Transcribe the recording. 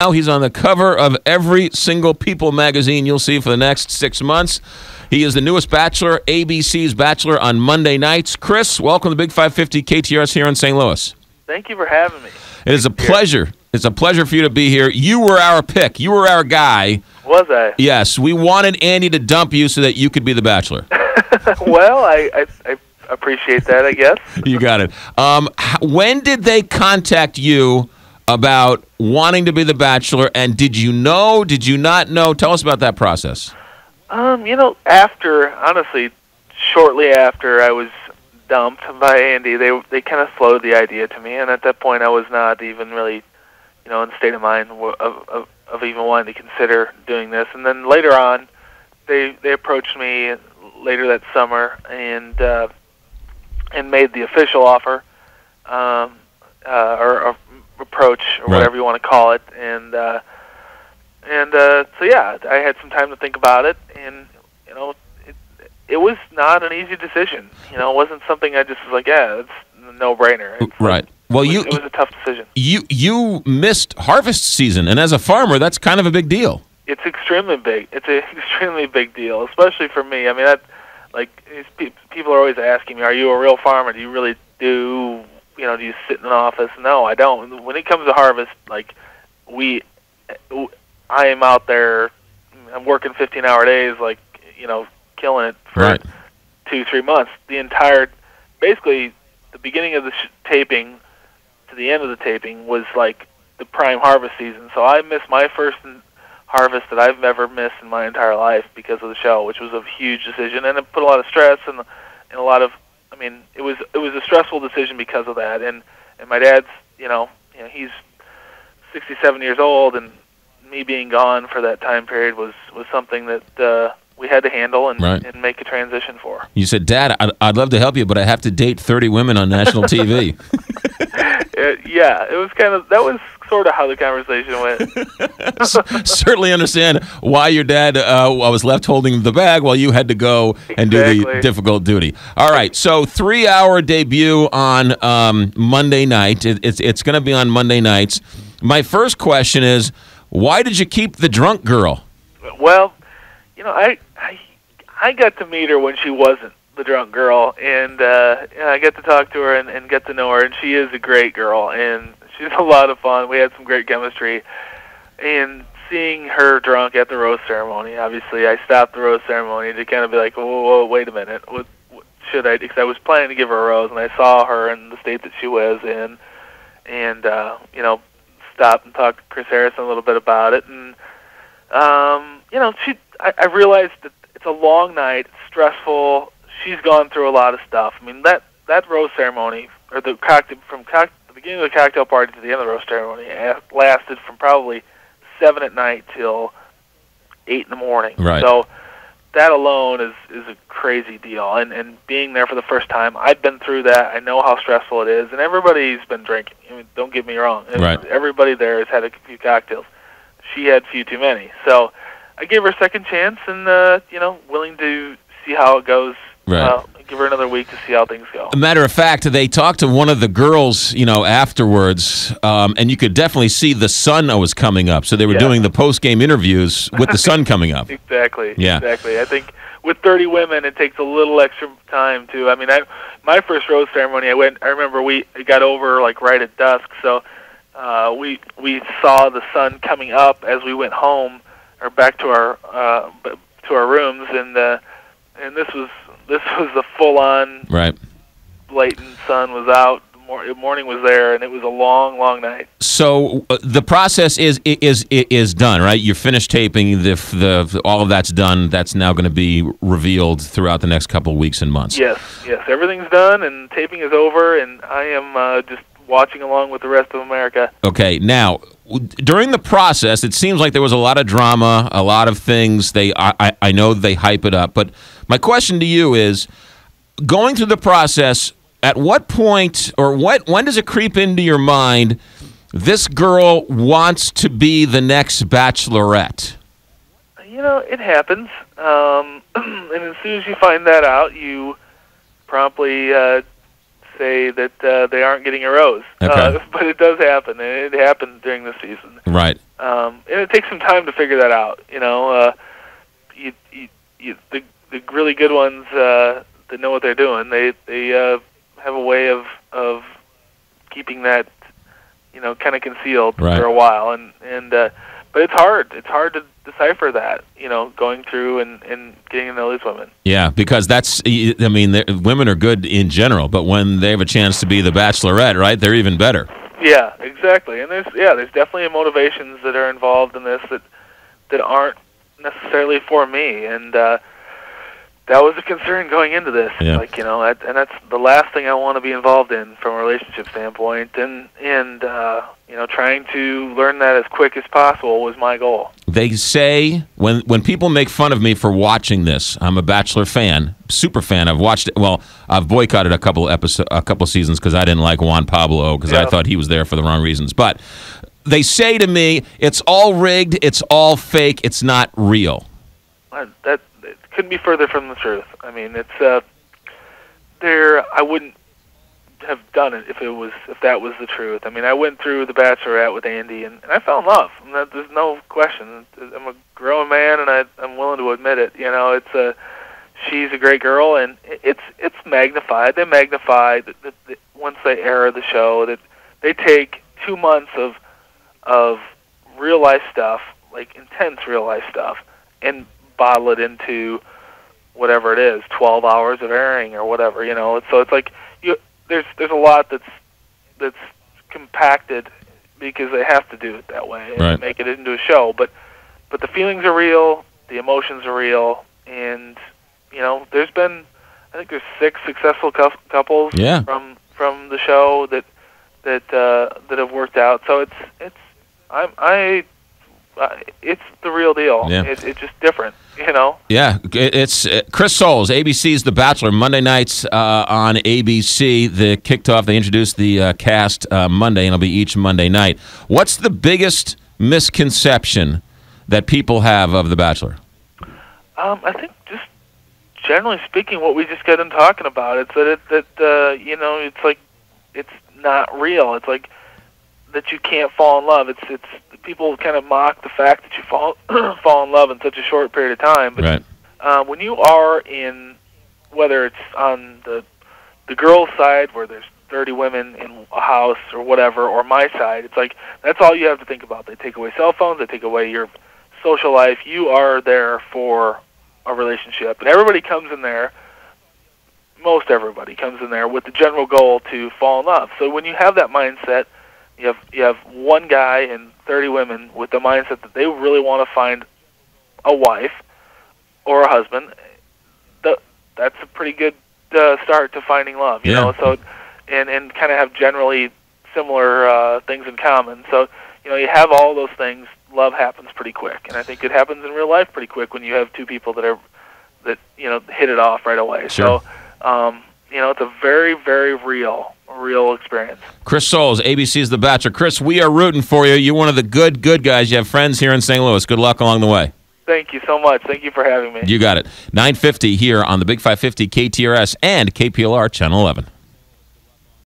Now he's on the cover of every single People magazine you'll see for the next 6 months. He is the newest Bachelor, ABC's Bachelor on Monday nights. Chris, welcome to Big 550 KTRS here in St. Louis. Thank you for having me. It is a pleasure. It's a pleasure for you to be here. You were our pick. You were our guy. Was I? Yes, we wanted Andy to dump you so that you could be the Bachelor. Well, I appreciate that, I guess. You got it. When did they contact you about wanting to be the Bachelor, and did you know, did you not know? Tell us about that process. Honestly, shortly after I was dumped by Andy, they kind of floated the idea to me, and at that point I was not even really, in the state of mind of even wanting to consider doing this. And then later on, they approached me later that summer and made the official offer, or approach, or whatever you want to call it, and so yeah, I had some time to think about it, and it was not an easy decision. It wasn't something I just was like, yeah, it's a no-brainer. Right. Well, it was a tough decision. You missed harvest season, and as a farmer, that's kind of a big deal. It's extremely big. It's an extremely big deal, especially for me. I mean, people are always asking me, "Are you a real farmer? Do you really do? Do you sit in an office?" No, I don't. When it comes to harvest, I am out there. I'm working 15-hour days, killing it for 2-3 months. Basically, the beginning of the taping to the end of the taping was like the prime harvest season. So I missed my first harvest that I've ever missed in my entire life because of the show, which was a huge decision, and it put a lot of stress and a lot of. I mean, it was a stressful decision because of that. And my dad's, he's 67 years old, and me being gone for that time period was something that we had to handle and make a transition for. You said, "Dad, I'd love to help you, but I have to date 30 women on national TV." Yeah, it was that was sort of how the conversation went. Certainly understand why your dad was left holding the bag while you had to go and do the difficult duty. All right, so 3-hour debut on Monday night. It's going to be on Monday nights. My first question is, why did you keep the drunk girl? Well, I got to meet her when she wasn't the drunk girl, and I got to talk to her and get to know her, and she is a great girl, and she's a lot of fun. We had some great chemistry, and seeing her drunk at the rose ceremony, obviously I stopped the rose ceremony to kind of be like, whoa, wait a minute, what should I do? Because I was planning to give her a rose, and I saw her in the state that she was in, and stopped and talked to Chris Harrison a little bit about it, and I realized that it's a long night, it's stressful. She's gone through a lot of stuff. I mean, that rose ceremony, or the beginning of the cocktail party to the end of the rose ceremony, lasted from probably 7 at night till 8 in the morning. Right. So that alone is a crazy deal. And being there for the first time, I've been through that. I know how stressful it is, and everybody's been drinking. I mean, don't get me wrong. Right. Everybody there has had a few cocktails. She had a few too many. So I gave her a second chance, and willing to see how it goes. Right. Give her another week to see how things go. A matter of fact, they talked to one of the girls, afterwards, and you could definitely see the sun was coming up. So they were doing the post-game interviews with the sun coming up. Exactly. Yeah. Exactly. I think with 30 women, it takes a little extra time too. I mean, my first rose ceremony, I remember we got over right at dusk, so we saw the sun coming up as we went home or back to our rooms, and this was the full-on blatant sun was out. The morning was there, and it was a long, long night. So the process is done, right? You're finished taping. All of that's done. That's now going to be revealed throughout the next couple of weeks and months. Yes. Everything's done, and taping is over, and I am just watching along with the rest of America. Okay. Now, during the process, it seems like there was a lot of drama, a lot of things. I know they hype it up, but my question to you is, going through the process, at what point or when does it creep into your mind, this girl wants to be the next Bachelorette? It happens. And as soon as you find that out, you promptly say that they aren't getting a rose. Okay. But it does happen, and it happened during the season. Right. And it takes some time to figure that out. The really good ones that know what they're doing, they have a way of keeping that kind of concealed Right. for a while, and but it's hard. It's hard to decipher that, going through and getting to know these women. Yeah, because women are good in general, but when they have a chance to be the Bachelorette, right, they're even better. Yeah, exactly. And there's definitely motivations that are involved in this that aren't necessarily for me, and that was a concern going into this. Yeah. And that's the last thing I want to be involved in from a relationship standpoint, and trying to learn that as quick as possible was my goal. They say when people make fun of me for watching this, I'm a Bachelor fan, super fan. I've watched it. Well, I've boycotted a couple seasons because I didn't like Juan Pablo because I thought he was there for the wrong reasons. But they say to me, it's all rigged, it's all fake, it's not real. That it couldn't be further from the truth. I mean, it's I wouldn't have done it if that was the truth. I mean, I went through The Bachelorette with Andy, and I fell in love. And there's no question. I'm a grown man, and I'm willing to admit it. She's a great girl, and it's magnified. They magnify once they air the show that they take 2 months of real life stuff, like intense real life stuff, and bottle it into whatever it is, 12 hours of airing or whatever. So it's like there's a lot that's compacted because they have to do it that way and make it into a show. But the feelings are real, the emotions are real, and there's 6 successful couples from the show that have worked out. So it's the real deal. Yeah. It's just different, Yeah, it's Chris Soules, ABC's The Bachelor, Monday nights on ABC. They introduced the cast Monday, and it'll be each Monday night. What's the biggest misconception that people have of The Bachelor? I think just generally speaking, what we just got in talking about, it's that it's like it's not real. It's like that you can't fall in love. It's people kind of mock the fact that you fall in love in such a short period of time. But when you are in, whether it's on the girls' side where there's 30 women in a house or whatever, or my side, it's like that's all you have to think about. They take away cell phones. They take away your social life. You are there for a relationship, and everybody comes in there. Most everybody comes in there with the general goal to fall in love. So when you have that mindset, you have one guy and 30 women with the mindset that they really want to find a wife or a husband. That's a pretty good start to finding love, you know. So and kind of have generally similar things in common. So you have all those things. Love happens pretty quick, and I think it happens in real life pretty quick when you have two people that hit it off right away. Sure. So it's a very, very real experience. Chris Soules, ABC's The Bachelor. Chris, we are rooting for you. You're one of the good guys. You have friends here in St. Louis. Good luck along the way. Thank you so much. Thank you for having me. You got it. 9:50 here on the Big 550 KTRS and KPLR Channel 11.